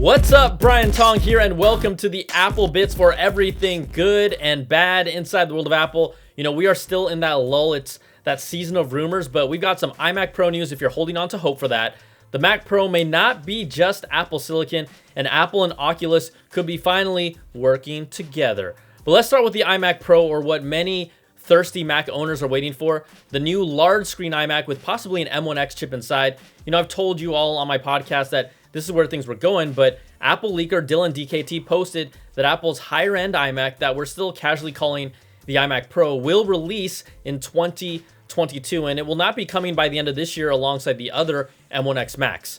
What's up, Brian Tong here, and welcome to the Apple Bits for everything good and bad inside the world of Apple. You know, we are still in that lull. It's that season of rumors, but we've got some iMac Pro news if you're holding on to hope for that. The Mac Pro may not be just Apple Silicon, and Apple and Oculus could be finally working together. But let's start with the iMac Pro, or what many thirsty Mac owners are waiting for, the new large screen iMac with possibly an M1X chip inside. You know, I've told you all on my podcast that this is where things were going, but Apple leaker Dylan DKT posted that Apple's higher end iMac that we're still casually calling the iMac Pro will release in 2022, and it will not be coming by the end of this year alongside the other M1X Macs.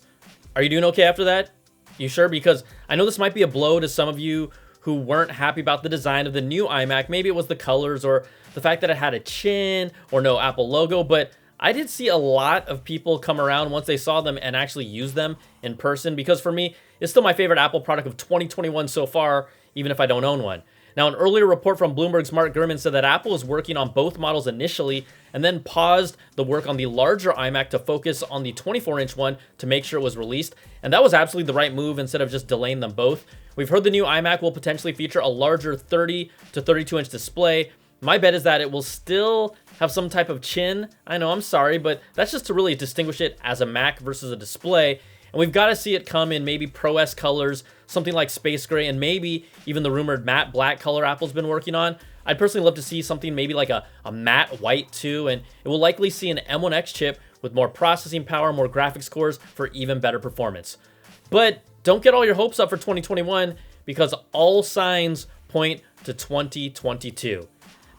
Are you doing okay after that? You sure? Because I know this might be a blow to some of you who weren't happy about the design of the new iMac. Maybe it was the colors or the fact that it had a chin or no Apple logo, but I did see a lot of people come around once they saw them and actually use them in person, because for me, it's still my favorite Apple product of 2021 so far, even if I don't own one. Now, an earlier report from Bloomberg's Mark Gurman said that Apple was working on both models initially and then paused the work on the larger iMac to focus on the 24-inch one to make sure it was released. And that was absolutely the right move instead of just delaying them both. We've heard the new iMac will potentially feature a larger 30 to 32-inch display. My bet is that it will still have some type of chin. I know, I'm sorry, but that's just to really distinguish it as a Mac versus a display. And we've got to see it come in maybe Pro S colors, something like space gray, and maybe even the rumored matte black color Apple's been working on. I'd personally love to see something maybe like a matte white too, and it will likely see an M1X chip with more processing power, more graphics cores for even better performance. But don't get all your hopes up for 2021, because all signs point to 2022.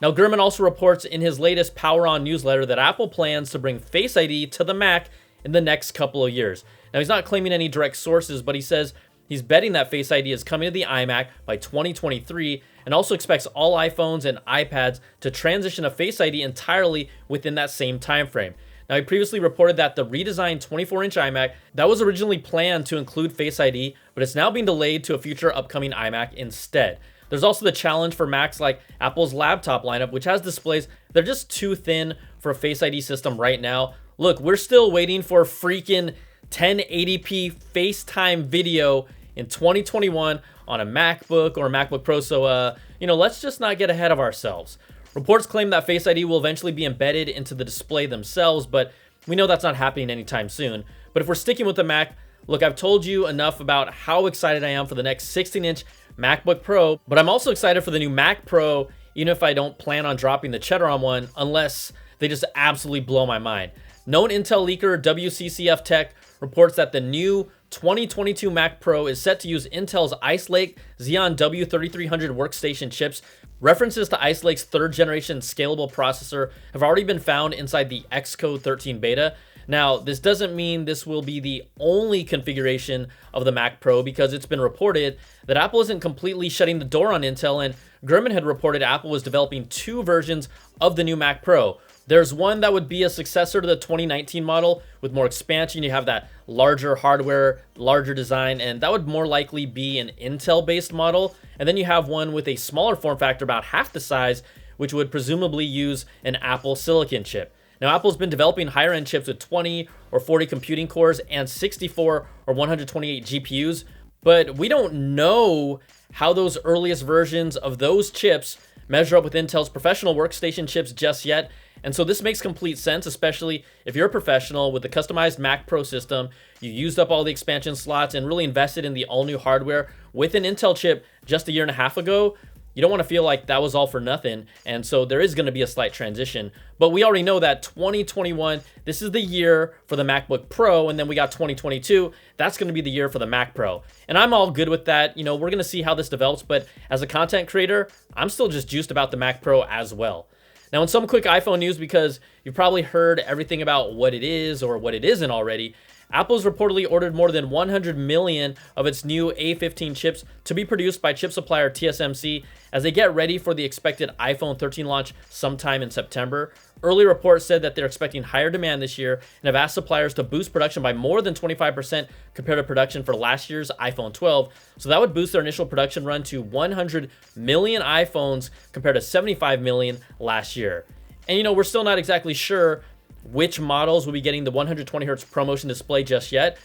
Now, Gurman also reports in his latest Power On newsletter that Apple plans to bring Face ID to the Mac in the next couple of years. Now, he's not claiming any direct sources, but he says he's betting that Face ID is coming to the iMac by 2023, and also expects all iPhones and iPads to transition to Face ID entirely within that same time frame. Now, he previously reported that the redesigned 24-inch iMac that was originally planned to include Face ID, but it's now being delayed to a future upcoming iMac instead. There's also the challenge for Macs like Apple's laptop lineup, which has displays that are just too thin for a Face ID system right now. Look, we're still waiting for freaking 1080p FaceTime video in 2021 on a MacBook or a MacBook Pro, so let's just not get ahead of ourselves. Reports claim that Face ID will eventually be embedded into the display themselves, but we know that's not happening anytime soon. But if we're sticking with the Mac, look, I've told you enough about how excited I am for the next 16-inch MacBook Pro, but I'm also excited for the new Mac Pro, even if I don't plan on dropping the cheddar on one, unless they just absolutely blow my mind. Known Intel leaker WCCF Tech reports that the new 2022 Mac Pro is set to use Intel's Ice Lake Xeon W3300 workstation chips. References to Ice Lake's third generation scalable processor have already been found inside the Xcode 13 beta. Now, this doesn't mean this will be the only configuration of the Mac Pro, because it's been reported that Apple isn't completely shutting the door on Intel, and Gurman had reported Apple was developing two versions of the new Mac Pro. There's one that would be a successor to the 2019 model with more expansion. You have that larger hardware, larger design, and that would more likely be an Intel-based model. And then you have one with a smaller form factor, about half the size, which would presumably use an Apple Silicon chip. Now, Apple's been developing higher-end chips with 20 or 40 computing cores and 64 or 128 GPUs, but we don't know how those earliest versions of those chips measure up with Intel's professional workstation chips just yet. And so this makes complete sense, especially if you're a professional with a customized Mac Pro system, you used up all the expansion slots and really invested in the all-new hardware with an Intel chip just a year and a half ago. You don't want to feel like that was all for nothing, and so there is going to be a slight transition. But we already know that 2021, this is the year for the MacBook Pro, and then we got 2022, that's going to be the year for the Mac Pro. And I'm all good with that. You know, we're going to see how this develops, but as a content creator, I'm still just juiced about the Mac Pro as well. Now, in some quick iPhone news, because you've probably heard everything about what it is or what it isn't already, Apple's reportedly ordered more than 100 million of its new A15 chips to be produced by chip supplier TSMC as they get ready for the expected iPhone 13 launch sometime in September. Early reports said that they're expecting higher demand this year and have asked suppliers to boost production by more than 25% compared to production for last year's iPhone 12. So that would boost their initial production run to 100 million iPhones compared to 75 million last year. And we're still not exactly sure which models will be getting the 120Hz ProMotion display just yet.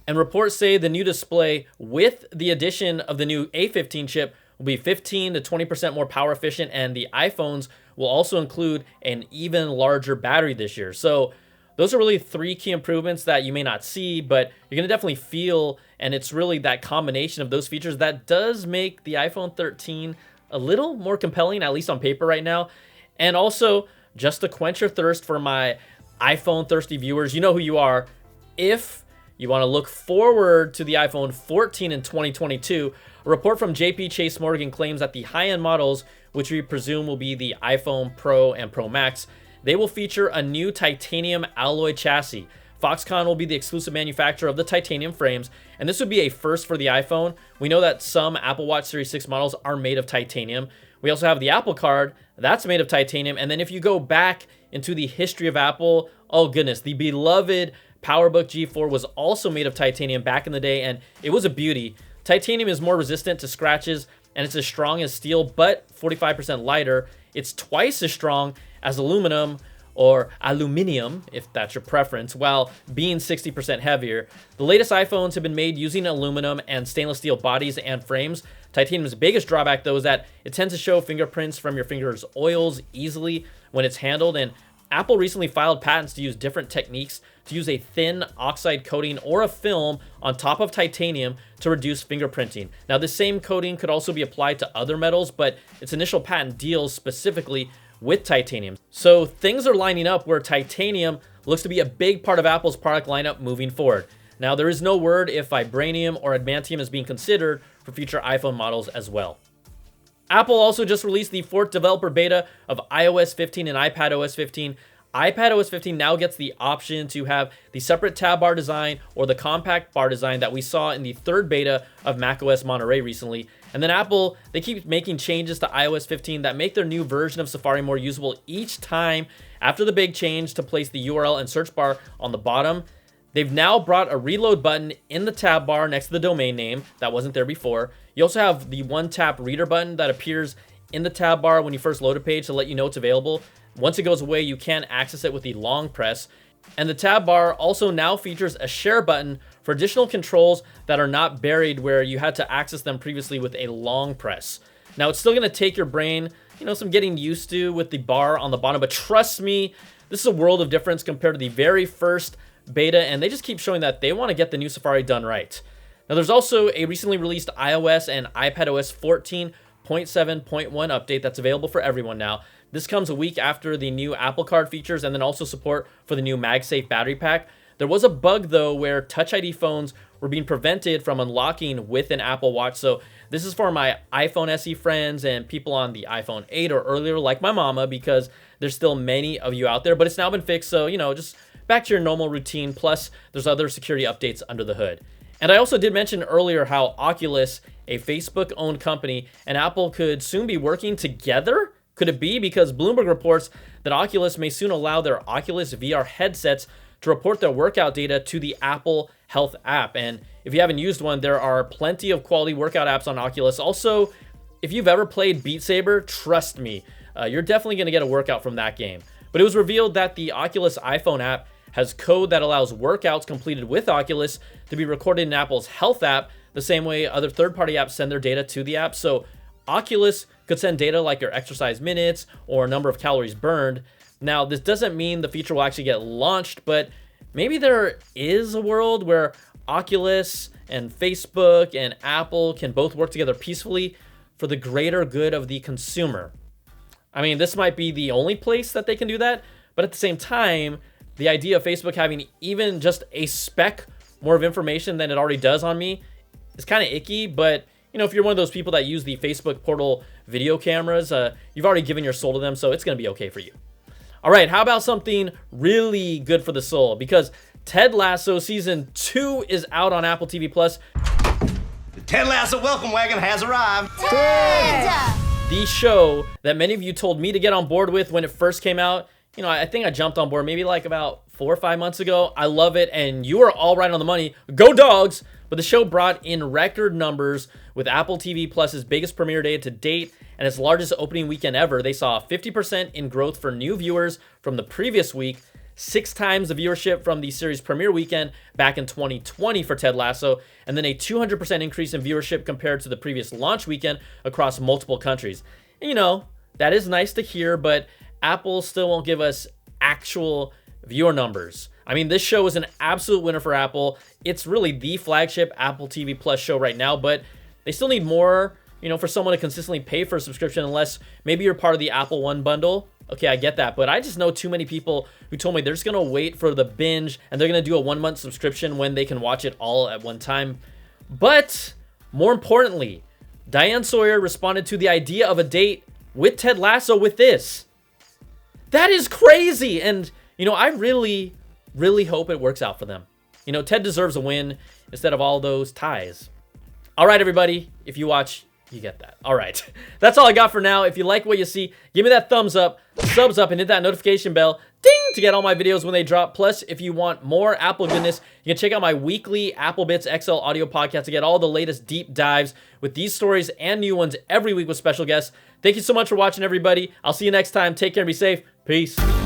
And reports say the new display with the addition of the new A15 chip will be 15 to 20% more power efficient, and the iPhones will also include an even larger battery this year. So those are really 3 key improvements that you may not see, but you're going to definitely feel, and it's really that combination of those features that does make the iPhone 13 a little more compelling, at least on paper right now. And also, just to quench your thirst for my iPhone thirsty viewers, you know who you are. If you want to look forward to the iPhone 14 in 2022, a report from JP Chase Morgan claims that the high-end models, which we presume will be the iPhone Pro and Pro Max, they will feature a new titanium alloy chassis. Foxconn will be the exclusive manufacturer of the titanium frames, and this would be a first for the iPhone. We know that some Apple Watch Series 6 models are made of titanium. We also have the Apple Card, that's made of titanium. And then if you go back into the history of Apple, oh goodness, the beloved PowerBook G4 was also made of titanium back in the day, and it was a beauty. Titanium is more resistant to scratches, and it's as strong as steel, but 45% lighter. It's twice as strong as aluminum, or aluminium, if that's your preference, while being 60% heavier. The latest iPhones have been made using aluminum and stainless steel bodies and frames. Titanium's biggest drawback, though, is that it tends to show fingerprints from your fingers' oils easily when it's handled, and Apple recently filed patents to use different techniques to use a thin oxide coating or a film on top of titanium to reduce fingerprinting. Now, this same coating could also be applied to other metals, but its initial patent deals specifically with titanium. So things are lining up where titanium looks to be a big part of Apple's product lineup moving forward. Now, there is no word if vibranium or adamantium is being considered for future iPhone models as well. Apple also just released the 4th developer beta of iOS 15 and iPadOS 15. iPadOS 15 now gets the option to have the separate tab bar design or the compact bar design that we saw in the 3rd beta of macOS Monterey recently. And then Apple, they keep making changes to iOS 15 that make their new version of Safari more usable each time after the big change to place the URL and search bar on the bottom. They've now brought a reload button in the tab bar next to the domain name that wasn't there before. You also have the one-tap reader button that appears in the tab bar when you first load a page to let you know it's available. Once it goes away, you can access it with the long press. And the tab bar also now features a share button for additional controls that are not buried where you had to access them previously with a long press. Now, it's still going to take your brain, some getting used to with the bar on the bottom, but trust me, this is a world of difference compared to the very first beta, and they just keep showing that they want to get the new Safari done right. Now, there's also a recently released iOS and iPadOS 14.7.1 update that's available for everyone now. This comes a week after the new Apple Card features and then also support for the new MagSafe battery pack. There was a bug, though, where Touch ID phones were being prevented from unlocking with an Apple Watch. So this is for my iPhone SE friends and people on the iPhone 8 or earlier, like my mama, because there's still many of you out there. But it's now been fixed, so, just back to your normal routine. Plus, there's other security updates under the hood. And I also did mention earlier how Oculus, a Facebook-owned company, and Apple could soon be working together. Could it be? Because Bloomberg reports that Oculus may soon allow their Oculus VR headsets to report their workout data to the Apple Health app. And if you haven't used one, there are plenty of quality workout apps on Oculus. Also, if you've ever played Beat Saber, trust me, you're definitely going to get a workout from that game. But it was revealed that the Oculus iPhone app has code that allows workouts completed with Oculus to be recorded in Apple's Health app, the same way other third-party apps send their data to the app. So Oculus could send data like your exercise minutes or number of calories burned. Now, this doesn't mean the feature will actually get launched, but maybe there is a world where Oculus and Facebook and Apple can both work together peacefully for the greater good of the consumer. I mean, this might be the only place that they can do that, but at the same time, the idea of Facebook having even just a speck more of information than it already does on me is kind of icky. But, if you're one of those people that use the Facebook portal video cameras, you've already given your soul to them, so it's going to be okay for you. All right, how about something really good for the soul? Because Ted Lasso Season 2 is out on Apple TV+. The Ted Lasso welcome wagon has arrived. Ted! The show that many of you told me to get on board with when it first came out. I think I jumped on board maybe like about 4 or 5 months ago. I love it, and you are all right on the money. Go Dogs! But the show brought in record numbers with Apple TV Plus's biggest premiere day to date and its largest opening weekend ever. They saw 50% in growth for new viewers from the previous week, 6 times the viewership from the series premiere weekend back in 2020 for Ted Lasso, and then a 200% increase in viewership compared to the previous launch weekend across multiple countries. And, you know, that is nice to hear, but Apple still won't give us actual viewer numbers. I mean, this show is an absolute winner for Apple. It's really the flagship Apple TV Plus show right now, but they still need more, you know, for someone to consistently pay for a subscription, unless maybe you're part of the Apple One bundle. Okay, I get that, but I just know too many people who told me they're just gonna wait for the binge and they're gonna do a 1-month subscription when they can watch it all at one time. But more importantly, Diane Sawyer responded to the idea of a date with Ted Lasso with this. That is crazy, and you know, I really hope it works out for them. You know, Ted deserves a win instead of all those ties. All right, everybody, if you watch, you get that. All right, that's all I got for now. If you like what you see, give me that thumbs up, subs up, and hit that notification bell, ding, to get all my videos when they drop. Plus, if you want more Apple goodness, you can check out my weekly Apple Bits XL audio podcast to get all the latest deep dives with these stories and new ones every week with special guests. Thank you so much for watching, everybody. I'll see you next time. Take care and be safe. Peace.